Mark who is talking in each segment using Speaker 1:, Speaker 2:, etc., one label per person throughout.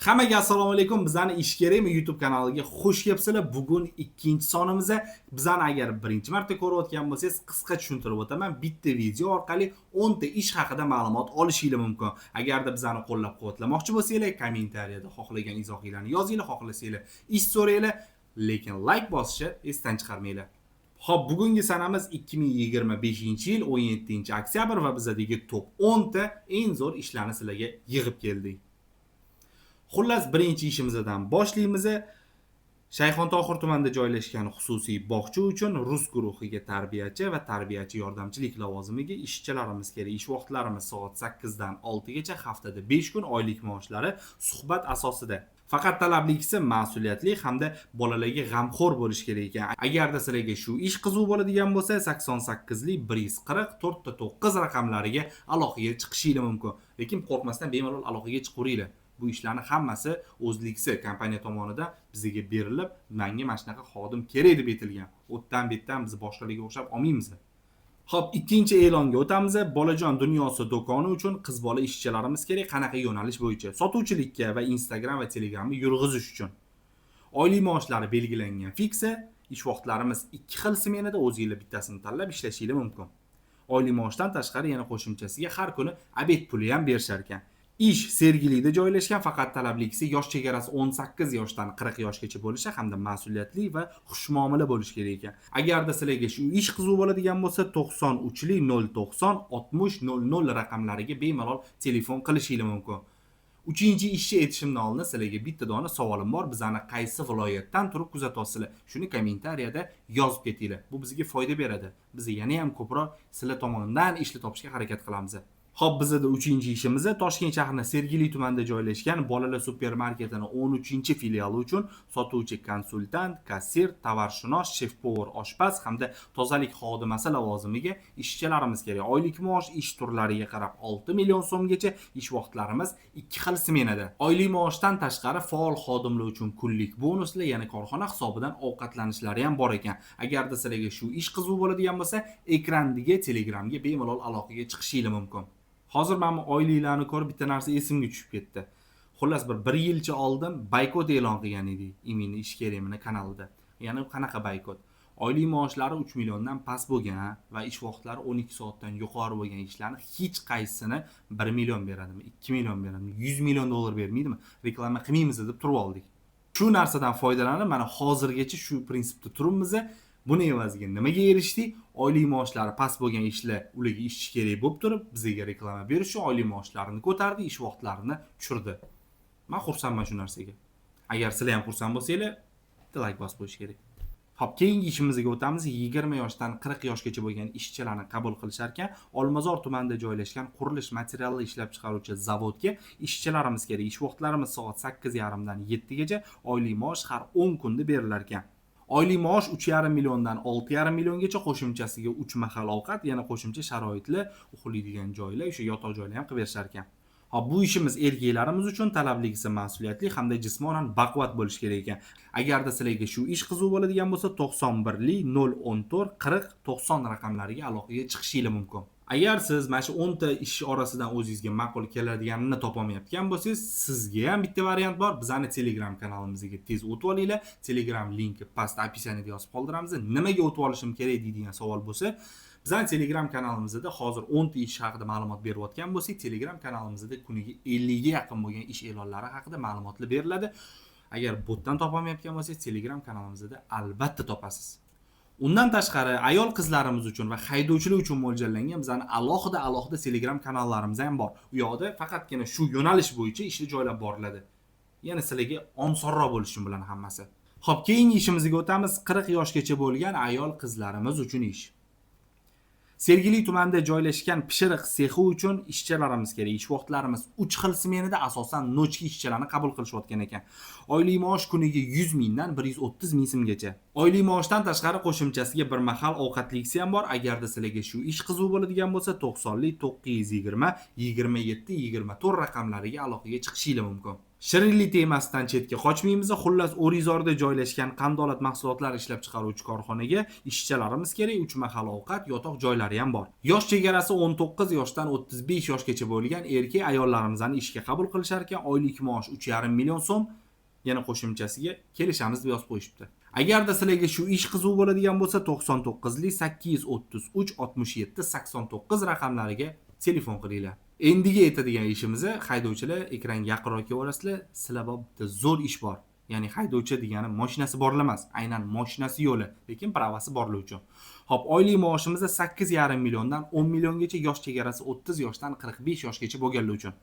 Speaker 1: Hammaga assalomu alaykum. Bizani ish kerakmi YouTube kanaliga xush kelibsizlar. Bugun ikkinchi sonimizda bizani agar birinchi marta ko'rayotgan bo'lsangiz, qisqa tushuntirib o'taman. Bitta video orqali 10 ta ish haqida ma'lumot olishingiz mumkin. Agarda bizani qo'llab-quvvatlamoqchi bo'lsanglar, kommentariyada xohlagan izohinglarni yozinglar, xohlasanglar ish so'ranglar, lekin like bosishni esdan chiqarmanglar. Xo'p, bugungi sanamiz 2025-yil 17-oktyabr va bizdagi top 10 ta eng zo'r ishlarni sizlarga yig'ib keldik. Xullas, birinchi ishimizdan boshlaymiz. Shayxontohur tumanida joylashgan xususiy bog'cha uchun rus guruhiga tarbiyachi va tarbiyachi yordamchilik lavozimiga ishchilarimiz kerak. Ish vaqtlarimiz soat 8 dan 6 gacha, haftada 5 kun, oylik maoshlari suhbat asosida. Faqat talablikisi mas'uliyatli hamda bolalarga g'amxo'r bo'lish kerak ekan. Agarda sizlarga shu ish qiziq bo'ladigan bo'lsa, 88 lik 140 4 ta 9 raqamlariga aloqaga chiqishingiz mumkin. Lekin qo'rqmasdan bemalol aloqaga chiqaveringlar. Bu ishlarni hammasi o'zliksi kompaniya tomonidan bizga berilib, menga mana shunaqa xodim kerak deb aytilgan. O'tdan betdan biz boshqalarga o'xshab olmaymiz. Xo'p, ikkinchi e'longa o'tamiz. Bolajon dunyosi do'koni uchun qiz bola ishchilarimiz kerak. Qanaqa yo'nalish bo'yicha? Sotuvchilikka va Instagram va Telegramni yurg'izish uchun. Oylik maoshlari belgilangan fiksa, ish vaqtlarimiz 2 xil smenada, o'zingizlar bittasini tanlab ishlashingiz mumkin. Oylik maoshdan tashqari yana qo'shimchasiga har kuni obed puli ham berishar ekan. Ish Sergelida joylashgan, faqat talablikisi yosh chegarasi 18 yoshdan 40 yoshgacha bo'lishi hamda mas'uliyatli va xushmuomala bo'lish kerak ekan. Agarda sizlarga shu ish qiziq bo'ladigan bo'lsa, 93 lik 090 60 00 raqamlariga bemalol telefon qilishingiz mumkin. Uchinchi ishchi etishimdan oldin sizlarga bitta dona savolim bor. Bizani qaysi viloyatdan turib kuzatyapsizlar? Shuni kommentariyada yozib ketinglar. Bu bizga foyda beradi. Biz yana ham ko'proq sizlar tomonidan ishni topishga harakat qilamiz. Xo'p, bizda uchinchi ishimiz Toshkent shahrining Sergeli tumanida joylashgan bolalar supermarketining 13-filiali uchun sotuvchi konsultant, kassir, tovarshunos, shef-povar, oshpaz hamda tozalik xodimasi lavozimiga ishchilarimiz kerak. Oylik maosh ish turlariga qarab 6 million so'mgacha, ish vaqtlarimiz 2 xil smenada. Oylik maoshdan tashqari faol xodimlar uchun kunlik bonuslar, ya'ni korxona hisobidan ovqatlanishlari ham bor ekan. Agarda sizlarga shu ish qiziq bo'ladigan bo'lsa, ekrandagi Telegramga bemalol aloqaga chiqishingiz mumkin. Hozir men oyliklarni ko'rib bitta narsa esimga tushib ketdi. Xullas, bir yilcha oldin boykot e'lon qilgan edik Imini ish kerakmini kanalida. Ya'ni qanaqa boykot? Oylik maoshlari 3 milliondan past bo'lgan va ish vaqtlari 12 soatdan yuqori bo'lgan ishlarni hech qaysini 1 million beradimi, 2 million beradimi, 100 million dollar bermaydimi? Reklama qilmaymiz deb turib oldik. Shu narsadan foydalanib, mana hozirgacha shu prinsipda turibmiz. Buni evaziga nimaga erishdik? Oylik maoshlari past bo'lgan ishlar ularga ishchi kerak bo'lib turib, bizga reklama berishi oylik maoshlarini ko'tardi, ish vaqtlarini tushirdi. Men xursandman shu narsaga. Agar sizlar ham xursand bo'lsanglar, like bosib qo'yish kerak. Xo'p, keyingi ishimizga o'tamiz. 20 yoshdan 40 yoshgacha bo'lgan ishchilarni qabul qilishar ekan, Olmazor tumanida joylashgan qurilish materiallar ishlab chiqaruvchi zavodga ishchilarimiz kerak. Ish vaqtlarimiz soat 8:30 dan 7 gacha, oylik maosh har 10 kunda berilar ekan. Oylik maosh 3,5 milliondan 6,5 milliongacha, qo'shimchasiga 3 mahal ovqat, yana qo'shimcha sharoitli uxlaydigan joylar, o'sha yotoq joylar ham qilib berishar ekan. Hop, bu ishimiz erkaklarimiz uchun talabligisi mas'uliyatli hamda jismonan baquvvat bo'lish kerak ekan. Agarda sizlarga shu ish qiziq bo'ladigan bo'lsa, 91 lik 014 40 90 raqamlariga aloqaga chiqishingiz mumkin. Agar siz mana shu 10 ta ish orasidan o'zingizga ma'qul keladiganini topolmayotgan bo'lsangiz, sizga ham bitta variant bor. Bizani Telegram kanalimizga tez o'tib olinglar. Telegram linki past описаниеda yozib qoldiramiz. Nimaga o'tib olishim kerak deydigan savol bo'lsa, bizani Telegram kanalimizda hozir 10 ta ish haqida ma'lumot berayotgan bo'lsak, Telegram kanalimizda kuniga 50 ga yaqin bo'lgan ish e'lonlari haqida ma'lumotlar beriladi. Agar botdan topolmayotgan bo'lsangiz, Telegram kanalimizda albatta topasiz. Undan tashqari ayol qizlarimiz uchun va haydovchilar uchun mo'ljallangan bizning alohida Telegram kanallarimiz ham bor. U yoqda faqatgina shu yo'nalish bo'yicha ishlar joylab boriladi. Ya'ni sizlarga osonroq bo'lishi bilan hammasi. Xo'p, keyingi ishimizga o'tamiz. 40 yoshgacha bo'lgan ayol qizlarimiz uchun ish. Sergeli tumanida joylashgan pishiriq sexi uchun ishchilarimiz kerak. Ish vaqtlarimiz 3 xil smenada, asosan nochki ishchilarni qabul qilishayotgan ekan. Oylik maosh kuniga 100 mingdan 130 ming so'mgacha. Oylik maoshdan tashqari qo'shimchasiga bir mahal ovqatliksi ham bor. Agarda sizlarga shu ish qiziq bo'ladigan bo'lsa, 90 lik 920 27 24 raqamlariga aloqaga chiqishingiz mumkin. Shirinlik temasdan chetga qochmaymiz. Xullas, O'rizorda joylashgan qandolat mahsulotlar ishlab chiqaruvchi korxonaga ishchilarimiz kerak, 3 mahal ovqat, yotoq joylari ham bor. Yosh chegarasi 19 yoshdan 35 yoshgacha bo'lgan erkak ayollarimizni ishga qabul qilishar ekan, oylik maosh 3,5 million so'm. Yana qo'shimchasiga kelishamiz deb yozib qo'yishibdi. Agarda sizlarga shu ish qiziq bo'ladigan bo'lsa, 99 833 67 89 raqamlariga telefon qilinglar. Endiga aytadigan ishimiz, haydovchilar ekranga yaqinroq kelib olasizlar, sizlar bitta zo'r ish bor. Ya'ni haydovchi degani mashinasi borlar emas, aynan mashinasi yo'li, lekin pravasi borlar uchun. Hop, oylik maoshimiz 8,5 milliondan 10 milliongacha, yosh chegarasi 30 yoshdan 45 yoshgacha bo'lganlar uchun.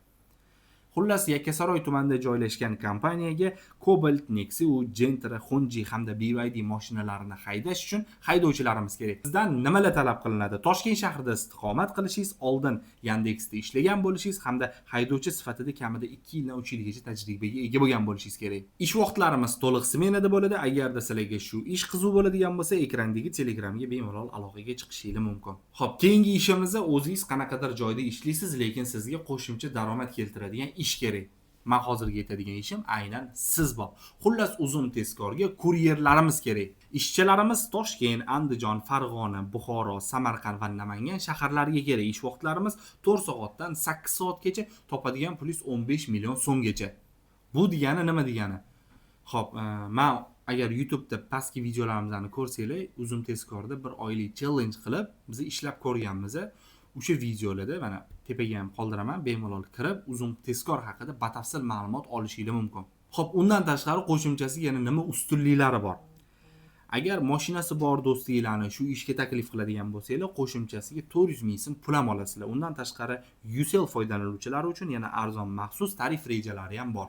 Speaker 1: Xullas, Yakkasaroy tumanida joylashgan kompaniyaga Cobalt, Nexia, Gentra, Honji hamda BYD mashinalarini haydash uchun haydovchilarimiz kerak. Sizdan nimalar talab qilinadi? Toshkent shahrida istiqomat qilishingiz, oldin Yandexda ishlagan bo'lishingiz hamda haydovchi sifatida kamida 2 yildan 3 yilgacha tajribaga ega bo'lgan bo'lishingiz kerak. Ish vaqtlarimiz to'liq smenada bo'ladi. Agarda sizlarga shu ish qiziq bo'ladigan bo'lsa, ekrandagi Telegramga bemalol aloqaga chiqishingiz mumkin. Xo'p, keyingi ishimiz, o'zingiz qanaqadir joyda ishlaysiz, lekin sizga qo'shimcha daromad keltiradigan ish kerak. Men hozirga aytadigan ishim aynan siz bor. Xullas, uzun tezkorga kuryerlarimiz kerak. Ishchilarimiz Toshkent, Andijon, Farg'ona, Buxoro, Samarqand va Namangan shaharlariga kerak. Ish vaqtlarimiz 4 soatdan 8 soatgacha, topadigan pulingiz 15 million so'mgacha. Bu degani nima degani? Xo'p, men agar YouTube'da pastki videolarimizni ko'rsanglar, uzun tezkorda bir oylik challenge qilib, biz ishlab ko'rganmiz. O'sha videolarda mana tepaga ham qoldiraman, bemalol kirib uzun tezkor haqida batafsil ma'lumot olishingiz mumkin. Xo'p, undan tashqari qo'shimchasi yana nima ustunliklari bor? Agar mashinasi bor do'stinglarni shu ishga taklif qiladigan bo'lsanglar, qo'shimchasiga 400 ming so'm pul ham olasizlar. Undan tashqari Ucell foydalanuvchilari uchun yana arzon maxsus tarif rejalari ham bor.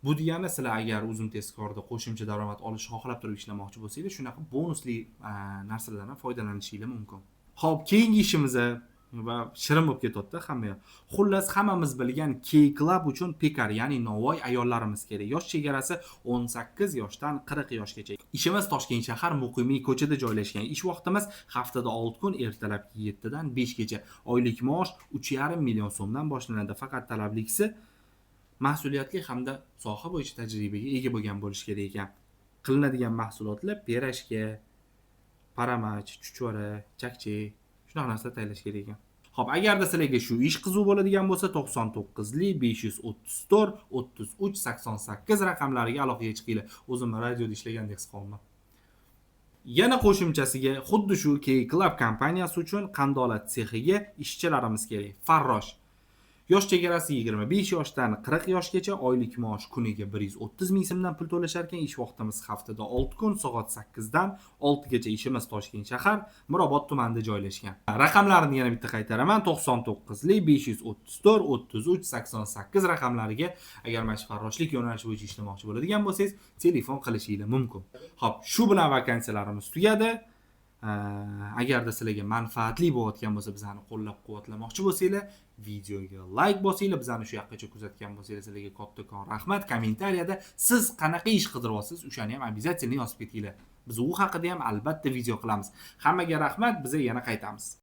Speaker 1: Bu degani, sizlar agar uzun tezkorda qo'shimcha daromad olishni xohlab turib ishlamoqchi bo'lsanglar, shunaqa bonusli narsalardan foydalanishingiz mumkin. Xo'p, keyingi ishimiz va shirin bo'lib ketyapti hamma. Xullas, hammamiz bilgan K-Club uchun pekar, ya'ni novvoy ayollarimiz kerak. Yosh chegarasi 18 yoshdan 40 yoshgacha. Ishimiz Toshkent shahar Muqimiy ko'chada joylashgan. Ish vaqtimiz haftada 6 kun, ertalabki 7 dan 5 gacha. Oylik maosh 3,5 million so'mdan boshlanadi. Faqat talablisi mas'uliyatli hamda soha bo'yicha tajribaga ega bo'lgan bo'lish kerak ekan. Qilinadigan mahsulotlar pirojka, paramach, chuchvara, chakchi, shunaqa narsa tayyorlash kerak ekan. Xo'p, agarda sizlarga shu ish qiziq bo'ladigan bo'lsa, 99 534 33 88 raqamlariga aloqaga chiqinglar. O'zim radioda ishlagandek his qilaman. Yana qo'shimchasiga xuddi shu K-Club kompaniyasi uchun qandolat sexiga ishchilarimiz kerak. Farrosh. Yosh chegarasi 25 yoshdan 40 yoshgacha, oylik maosh kuniga 130 ming so'mdan pul to'lashar ekan. Ish vaqtimiz haftada 6 kun, soat 8 dan 6 gacha. Ishimiz Toshkent shahar Mirobod tumanida joylashgan. Raqamlarini yana bitta qaytaraman. 99 534 33 88 raqamlariga agar mana shu farroshlik yo'nalishi bo'yicha ishlamoqchi bo'ladigan bo'lsangiz, telefon qilishingiz mumkin. Xo'p, shu bilan vakansiyalarimiz tugadi. Agarda sizlarga manfaatli bo'layotgan bo'lsa, bizani qo'llab-quvvatlamoqchi bo'lsanglar, videoga like bosinglar. Bizani shu yoqqacha kuzatgan bo'lsangiz, sizlarga kattakon rahmat. Kommentariyada siz qanaqa ish qidiryapsiz, o'shani ham обязательно yozib ketinglar. Biz u haqida ham albatta video qilamiz. Hammaga rahmat, biz yana qaytamiz.